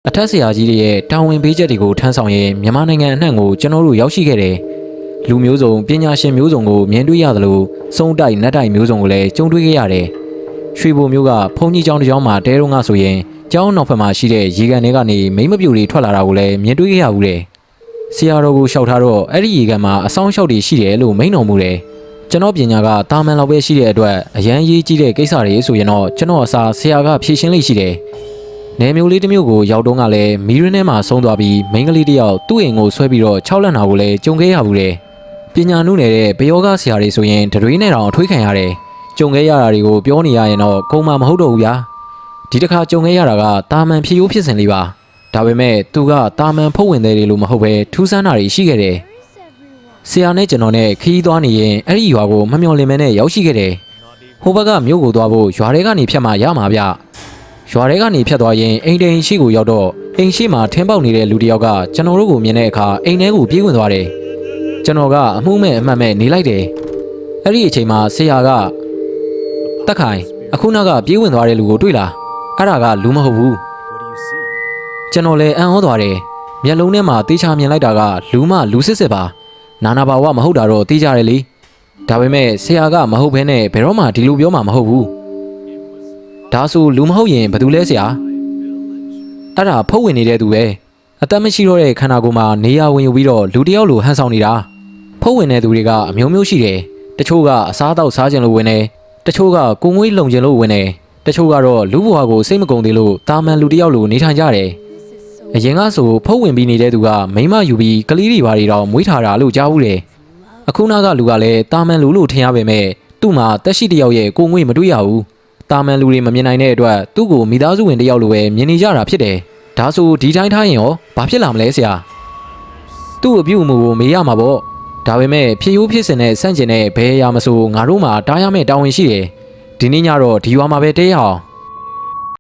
အထက်ဆရာကြီးတွေရဲ့တာဝန်ပေးချက်တွေကိုထမ်းဆောင်ရင်မြန်မာနိုင်ငံအနှံ့ကိုကျွန်တော်တို့ရောက်ရှိခဲ့တယ်လူမျိုးစုံပညာရှင်မျိုးစုံကိုမြင်တွေ့ရသလိုစုံတိုက်နက်တိုက်မျိုးစုံကိုလည်းကြုံတွေ့ခဲ့ရတယ်ရွှေဘိုမျိုးကဘုံကြီးကျောင်းတစ်ကျောင်းမှာတဲတော့ငါဆိုရင်ကျောင်းနောက်ဖက်မှာရှိတဲ့ရေကန်တွေကနေမိမပြူတွေထွက်လာတာကိုလည်းမြင်တွေ့ခဲ့ရဘူးတယ်ဆရာတော်ကိုလျှောက်ထားတော့အဲ့ဒီရေကန်မှာအဆောင်လျှောက်တွေရှိတယ်လို့မိန့်တော်မူတယ်ကျွန်တော်ပညာကတာမန်လောက်ပဲရှိတဲ့အတွက်အရန်ရေးကြီးတဲ့ကိစ္စတွေဆိုရင်တော့ကျွန်တော်အစားဆရာကဖြေရှင်းလိမ့်ရှိတယ်နယ်မျိုးလေးတစ်မျိုးကိုရောက်တော့ကလည်းမီးရင်းထဲမှာဆုံးသွားပြီးမိန်းကလေးတစ်ယောက်သူ့အိမ်ကိုဆွဲပြီးတော့6လက်နာကိုလည်းကြုံခဲ့ရဘူးတယ်ပညာနုနယ်တဲ့ဘယောဂဆရာတွေဆိုရင်တရွေးနဲ့တောင်အထွေးခံရတယ်ကြုံခဲ့ရတာတွေကိုပြောနေရရင်တော့ကုန်မှမဟုတ်တော့ဘူးဗျာဒီတစ်ခါကြုံခဲ့ရတာကတာမန်ဖြေရိုးဖြစ်စဉ်လေးပါဒါပေမဲ့သူကတာမန်ဖုတ်ဝင်တယ်လို့မဟုတ်ပဲထူးဆန်းတာတွေရှိခဲ့တယ်ဆရာနဲ့ကျွန်တော်နဲ့ခီးသွားနေရင်အဲ့ဒီရွာကိုမမျှော်လင့်မဲနဲ့ရောက်ရှိခဲ့တယ်ဟိုဘက်ကမြို့ကိုသွားဖို့ရွာထဲကနေဖြတ်မှရမှာဗျရွာထဲကနေဖြတ်သွားရင်အိမ်တိန်ရှိကိုရောက်တော့အိမ်ရှိမှာထင်းပေါက်နေတဲ့လူတစ်ယောက်ကကျွန်တော်တို့ကိုမြင်တဲ့အခါအိမ်ထဲကိုပြေးဝင်သွားတယ်ကျွန်တော်ကအမှုမဲ့အမှတ်မဲ့နေလိုက်တယ်အဲ့ဒီအချိန်မှာဆရာကတက်ခိုင်အခုနောက်ကပြေးဝင်သွားတဲ့လူကိုတွေ့လားအဲ့ဒါကလူမဟုတ်ဘူးကျွန်တော်လည်းအံ့ဩသွားတယ်မျက်လုံးထဲမှာတေးချမြင်လိုက်တာကလူမလူစစ်စစ်ပါနာနာဘာဝမဟုတ်တာတော့သိကြတယ်လေဒါပေမဲ့ဆရာကမဟုတ်ဘဲနဲ့ဘယ်တော့မှဒီလိုပြောမှာမဟုတ်ဘူးဒါဆိုလူမဟုတ်ရင်ဘယ်သူလဲဆရာအဲ့ဒါဖုတ်ဝင်နေတဲ့သူပဲအသက်မရှိတော့တဲ့ခန္ဓာကိုယ်မှာနေရာဝင်ယူပြီးတော့လူတယောက်လိုဟန်ဆောင်နေတာဖုတ်ဝင်တဲ့သူတွေကအမျိုးမျိုးရှိတယ်တချို့ကအစားအသောက်စားခြင်းလို့ဝင်တယ်တချို့ကကိုငွေးလုံခြင်းလို့ဝင်တယ်တချို့ကတော့လူဘဝကိုစိတ်မကုန်သေးလို့တာမန်လူတယောက်လိုနေထိုင်ကြတယ်အရင်ကဆိုဖုတ်ဝင်ပြီးနေတဲ့သူကမိမယူပြီးကလေးတွေဘာတွေတော့မွေးထားတာလို့ကြားဘူးတယ်အခုနောက်ကလူကလည်းတာမန်လူလို့ထင်ရပေမဲ့သူ့မှာတက်ရှိတယောက်ရဲ့ကိုငွေးမတွေ့ရဘူးတာမန်လူတွေမမြင်နိုင်တဲ့အတွက်သူ့ကိုမိသားစုဝင်တယောက်လိုပဲမြင်နေကြတာဖြစ်တယ်ဒါဆိုဒီတိုင်းထားရင်ရောဘာဖြစ်လာမလဲဆရာသူ့အပြုအမူကိုမေးရမှာပေါ့ဒါပေမဲ့ဖြည့်ရိုးဖြစ်စင်တဲ့စန့်ကျင်တဲ့ဘယ်အရာမဆိုငါတို့မှာတားရမယ့်တာဝန်ရှိတယ်ဒီနေ့ညတော့ဒီရွာမှာပဲတဲရအောင်